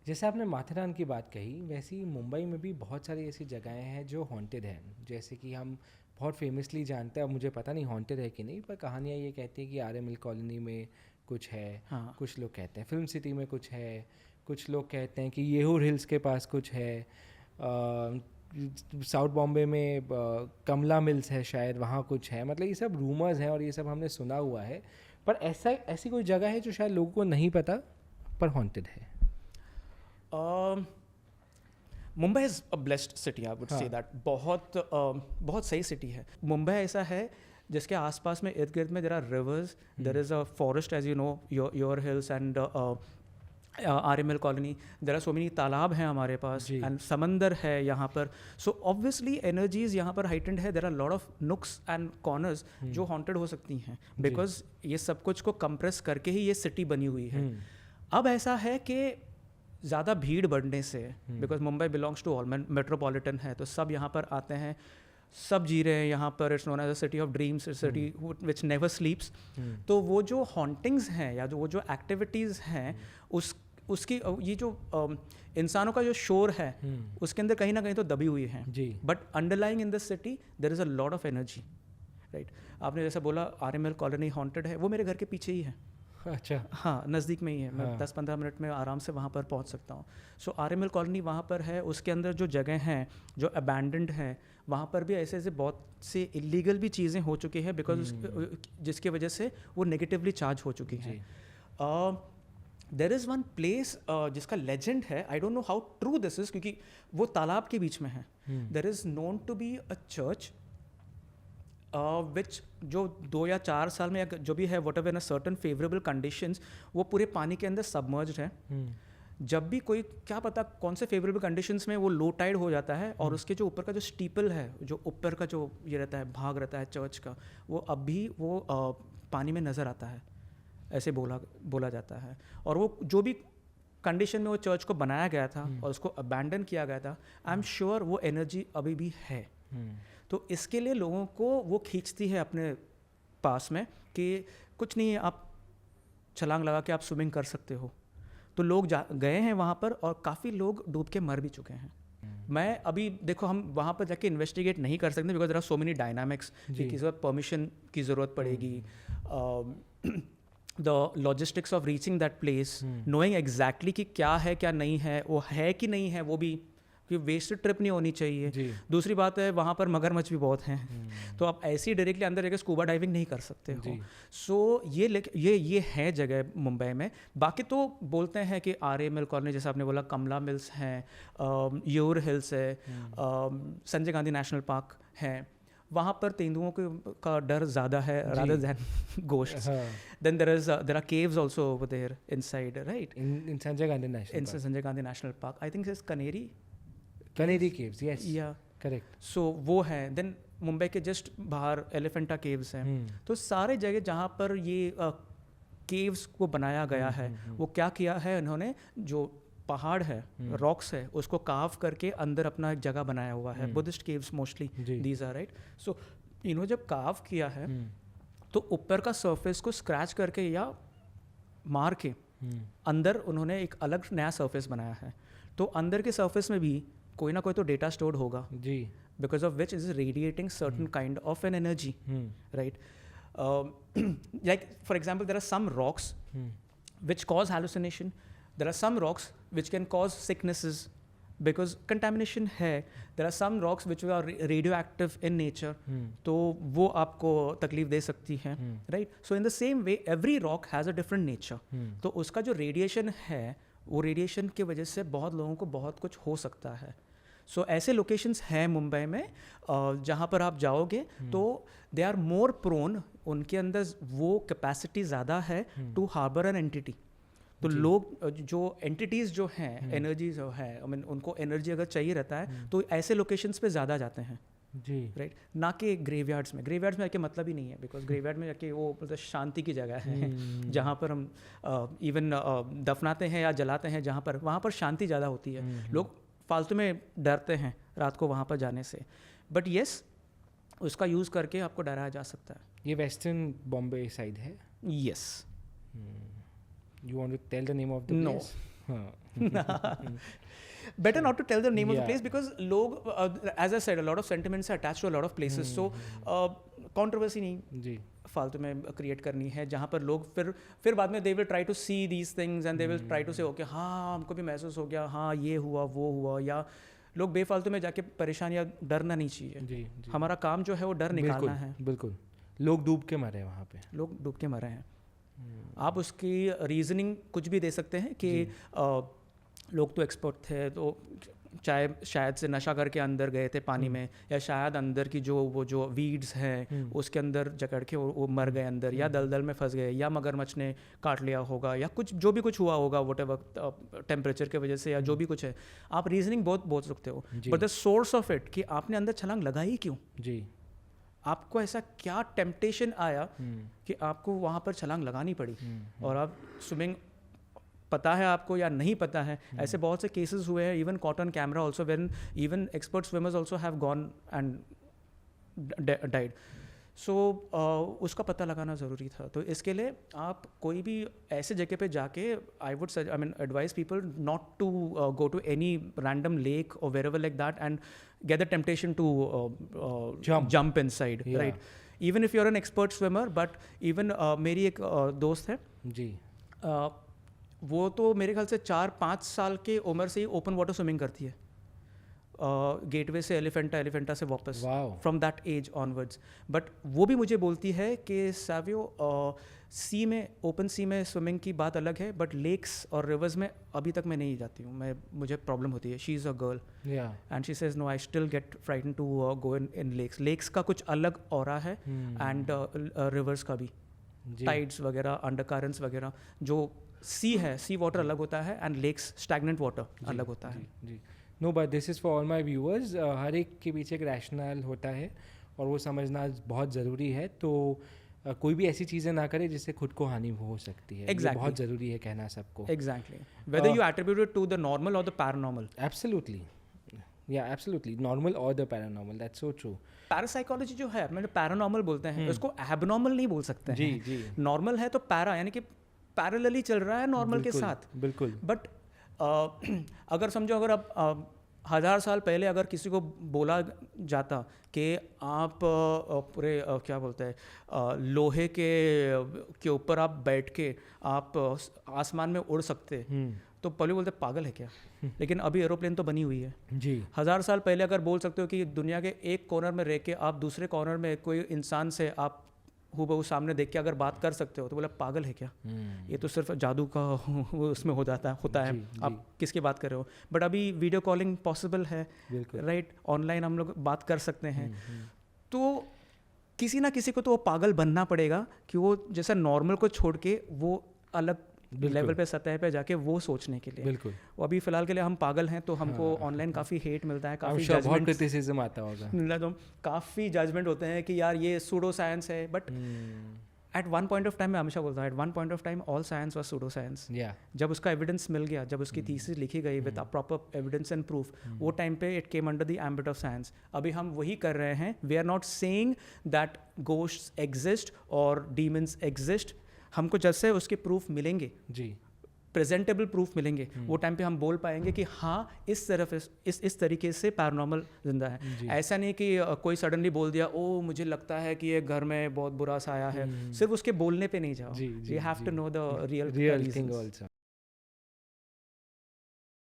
जैसे आपने माथेरान की बात कही, वैसे ही मुंबई में भी बहुत सारी ऐसी जगहें हैं जो हॉन्टेड हैं। जैसे कि हम बहुत फेमसली जानते हैं, अब मुझे पता नहीं हॉन्टेड है कि नहीं, पर कहानियाँ ये कहती हैं कि आरएमएल कॉलोनी में कुछ है, हाँ। कुछ लोग कहते हैं फिल्म सिटी में कुछ है, कुछ लोग कहते हैं कि येहूर हिल्स के पास कुछ है, साउथ बॉम्बे में कमला मिल्स है शायद, वहाँ कुछ है। मतलब ये सब रूमर्स हैं और ये सब हमने सुना हुआ है, पर ऐसी कोई जगह है जो शायद लोगों को नहीं पता पर हॉन्टेड है। Mumbai is a blessed city, I would say that. बहुत सही सिटी है मुंबई। ऐसा है जिसके आसपास में इर्द गिर्द में there are rivers, there is a forest as you know, your hills and RML colony, there are so many तालाब हैं हमारे पास, एंड समंदर है यहाँ पर। सो ऑब्वियसली एनर्जीज यहाँ पर हाइटेंड है। देर आर लॉट ऑफ नुक्स एंड कॉर्नर्स जो हॉन्टेड हो सकती हैं, बिकॉज ये सब कुछ को कंप्रेस करके ही ये सिटी बनी हुई है। अब ऐसा है कि ज़्यादा भीड़ बढ़ने से, because Mumbai belongs to all, metropolitan है, तो सब यहाँ पर आते हैं, सब जी रहे हैं यहाँ पर। It's known as a city of dreams, city which never sleeps. तो वो जो हॉन्टिंग्स हैं या वो जो एक्टिविटीज़ हैं, उसकी ये जो इंसानों का जो शोर है उसके अंदर कहीं ना कहीं तो दबी हुई है। But underlying in the city there is a lot of energy, right. आपने जैसे बोला आरएमएल कॉलोनी हॉन्टेड है, वो मेरे घर के पीछे ही है। अच्छा। हाँ, नज़दीक में ही है। मैं 10-15 मिनट में आराम से वहाँ पर पहुँच सकता हूँ। सो आरएमएल कॉलोनी वहाँ पर है, उसके अंदर जो जगह हैं जो अबैंडन्ड हैं, वहाँ पर भी ऐसे ऐसे बहुत से इलीगल भी चीज़ें हो चुकी हैं, बिकॉज जिसकी वजह से वो नेगेटिवली चार्ज हो चुकी हैं। देर इज़ वन प्लेस जिसका लेजेंड है, I don't know how true this is, क्योंकि वो तालाब के बीच में है। There is known to be a church which जो 2 या 4 साल में जो भी है, whatever in a certain favourable conditions, वो पूरे पानी के अंदर सबमर्ज्ड है। जब भी कोई, क्या पता कौन से फेवरेबल कंडीशंस में वो लो टाइड हो जाता है, और उसके जो ऊपर का जो स्टीपल है, जो ऊपर का जो ये रहता है, भाग रहता है चर्च का, वो अब भी वो पानी में नज़र आता है, ऐसे बोला जाता है। और वो जो भी कंडीशन में वो चर्च को बनाया गया था और उसको अबैंडन किया गया था, आई एम श्योर वो एनर्जी अभी भी है। तो इसके लिए लोगों को वो खींचती है अपने पास में कि कुछ नहीं है, आप छलांग लगा के आप स्विमिंग कर सकते हो। तो लोग गए हैं वहाँ पर, और काफ़ी लोग डूब के मर भी चुके हैं। मैं अभी देखो, हम वहाँ पर जाके इन्वेस्टिगेट नहीं कर सकते, because there are so many dynamics कि किसी वक्त परमिशन की ज़रूरत पड़ेगी, the logistics of reaching that place, knowing exactly कि क्या है क्या नहीं है, वो है कि नहीं है, वो भी कि वेस्टेड ट्रिप नहीं होनी चाहिए। दूसरी बात है, वहाँ पर मगरमच्छ भी बहुत हैं, तो आप ऐसे ही डायरेक्टली अंदर जाकर स्कूबा डाइविंग नहीं कर सकते हो। सो ये है जगह मुंबई में। बाकी तो बोलते हैं कि आरएमएल कॉलोनी, जैसे आपने बोला, कमला मिल्स हैं, येहूर हिल्स है, संजय गांधी नेशनल पार्क है, वहाँ पर तेंदुओं का डर ज़्यादा है rather than ghosts. Then there are caves also over there inside, right? In Sanjay Gandhi National Park. In Sanjay Gandhi National Park, I think it's Canary Caves, yes. Yeah. Correct. So वो है। Then Mumbai के just बाहर Elephanta caves हैं। तो सारे जगह जहाँ पर ये केव्स को बनाया गया है, वो क्या किया है इन्होंने, जो पहाड़ है, रॉक्स है, उसको काव करके अंदर अपना एक जगह बनाया हुआ है। Buddhist caves mostly these are, right. So इन्होंने जब काव किया है तो ऊपर का सरफेस को स्क्रैच करके या मार के अंदर उन्होंने एक अलग नया सरफेस बनाया है। तो अंदर के सरफेस में भी कोई ना कोई तो डेटा स्टोर्ड होगा, because of which is radiating certain kind of an energy, right. Like for example, there are some rocks which cause hallucination, there are some rocks which can cause sicknesses because contamination है, there are some rocks which are radioactive in nature, तो वो आपको तकलीफ दे सकती हैं, right. So in the same way every rock has a different nature, तो उसका जो रेडिएशन है, वो रेडिएशन की वजह से बहुत लोगों को बहुत कुछ हो सकता है। सो ऐसे लोकेशंस हैं मुंबई में जहाँ पर आप जाओगे तो दे आर मोर प्रोन, उनके अंदर वो कैपेसिटी ज़्यादा है टू हार्बर एन एंटिटी। तो लोग जो एंटिटीज़ जो हैं, एनर्जी जो है, आई मीन उनको एनर्जी अगर चाहिए रहता है तो ऐसे लोकेशंस पे ज़्यादा जाते हैं, राइट, ना कि ग्रेवयार्ड्स में। ग्रेवयार्ड्स में जाके मतलब ही नहीं है, बिकॉज ग्रेवयार्ड में जाके वो मतलब शांति की जगह है जहाँ पर हम इवन दफनाते हैं या जलाते हैं, जहाँ पर वहाँ पर शांति ज़्यादा होती है। लोग फालतू में डरते हैं रात को वहाँ पर जाने से, बट येस, उसका यूज़ करके आपको डराया जा सकता है। ये वेस्टर्न बॉम्बे साइड है? Yes. You want to tell the name of the place? No. हाँ better not to tell the name of the place because लोग as I said a lot of sentiments are attached to a lot of places so controversy नहीं जी फालतू में create करनी है जहाँ पर लोग फिर बाद में they will try to see these things and they will try to say okay हाँ हमको भी महसूस हो गया हाँ ये हुआ वो हुआ या लोग बेफालतू में जाके परेशान या डरना नहीं चाहिए जी हमारा काम जो है वो डर निकालना है बिल्कुल लोग डूब के मरे वहाँ पे लोग डूब के मरे हैं आप उसकी रीजनिंग कुछ भी दे सकते हैं कि लोग तो एक्सपर्ट थे तो चाहे शायद से नशा करके अंदर गए थे पानी में या शायद अंदर की जो वीड्स हैं उसके अंदर जकड़ के वो मर गए अंदर या दलदल में फंस गए या मगरमच्छ ने काट लिया होगा या कुछ जो भी कुछ हुआ होगा व्हाटएवर टेम्परेचर की वजह से या जो भी कुछ है आप रीजनिंग बहुत बोल सकते हो but the source of it कि आपने अंदर छलांग लगाई क्यों जी आपको ऐसा क्या टेम्पटेशन आया कि आपको वहाँ पर छलांग लगानी पड़ी और आप स्विमिंग पता है आपको या नहीं पता है ऐसे बहुत से केसेस हुए हैं even caught on camera also when even expert swimmers also have gone and died so उसका पता लगाना ज़रूरी था तो इसके लिए आप कोई भी ऐसे जगह पे जाके I would I mean advise people not to go to any random lake और wherever like that and get the temptation to jump inside right even if you're an expert swimmer but even मेरी एक दोस्त है जी वो तो मेरे ख्याल से 4-5 साल के उम्र से ही ओपन वाटर स्विमिंग करती है गेटवे से एलिफेंटा से वापस from that age onwards but वो भी मुझे बोलती है कि सावियो सी में ओपन सी में स्विमिंग की बात अलग है बट लेक्स और रिवर्स में अभी तक मैं नहीं जाती हूँ मुझे प्रॉब्लम होती है she is a girl and she says no I still get frightened to go in lakes का कुछ अलग ऑरा है एंड रिवर्स का भी टाइड्स वगैरह अंडर करंट्स वगैरह जो सी है सी वाटर अलग होता है एंड लेक्स स्टैग्नेंट वाटर अलग होता है जी no but this is for all my viewers हर एक के पीछे एक रैशनल होता है और वो समझना बहुत ज़रूरी है तो कोई भी ऐसी चीज़ें ना करे जिससे खुद को हानि हो सकती है exactly. बहुत ज़रूरी है कहना सबको exactly whether you attribute it to the normal और द पैरानॉर्मल एब्सोल्युटली या एब्सोल्युटली नॉर्मल और the paranormal that's so true parapsychology जो है मतलब पैरानॉर्मल बोलते हैं उसको एबनॉर्मल नहीं बोल सकते हैं जी नॉर्मल है तो पैरा यानी कि पैरेलली चल रहा है नॉर्मल के साथ बिल्कुल बट अगर समझो अगर आप 1000 साल पहले अगर किसी को बोला जाता कि आप पूरे क्या बोलते हैं लोहे के ऊपर आप बैठ के आप आसमान में उड़ सकते तो पहले बोलते पागल है क्या लेकिन अभी एरोप्लेन तो बनी हुई है जी 1000 साल पहले अगर बोल सकते हो कि दुनिया के एक कॉर्नर में रह के आप दूसरे कॉर्नर में कोई इंसान से आप हूबहू सामने देख के अगर बात कर सकते हो तो बोला पागल है क्या ये तो सिर्फ जादू का उसमें होता है आप किसकी बात कर रहे हो बट अभी वीडियो कॉलिंग पॉसिबल है राइट ऑनलाइन हम लोग बात कर सकते हैं तो किसी ना किसी को तो वो पागल बनना पड़ेगा कि वो जैसा नॉर्मल को छोड़ के वो अलग लेवल पे सतह पे जाके वो सोचने के लिए बिल्कुल वो अभी फिलहाल के लिए हम पागल हैं तो हमको ऑनलाइन काफ़ी हेट मिलता है काफ़ी बहुत क्रिटिसिज्म आता होगा तो काफ़ी जजमेंट होते हैं कि यार ये सूडो साइंस है but at one point of time मैं हमेशा बोलता हूँ at one point of time all science was pseudo science जब उसका एविडेंस मिल गया जब उसकी थीसिस लिखी गई with proper evidence and proof वो टाइम पे it came under the ambit of science अभी हम वही कर रहे हैं we are not saying that ghosts exist और डीमंस एग्जिस्ट हमको जैसे उसके प्रूफ मिलेंगे जी प्रेजेंटेबल प्रूफ मिलेंगे वो टाइम पे हम बोल पाएंगे कि हाँ इस तरफ इस तरीके से पैरानॉर्मल जिंदा है ऐसा नहीं कि कोई सडनली बोल दिया ओ मुझे लगता है कि ये घर में बहुत बुरा सा आया है सिर्फ उसके बोलने पे नहीं जाओ you have to know the real thing also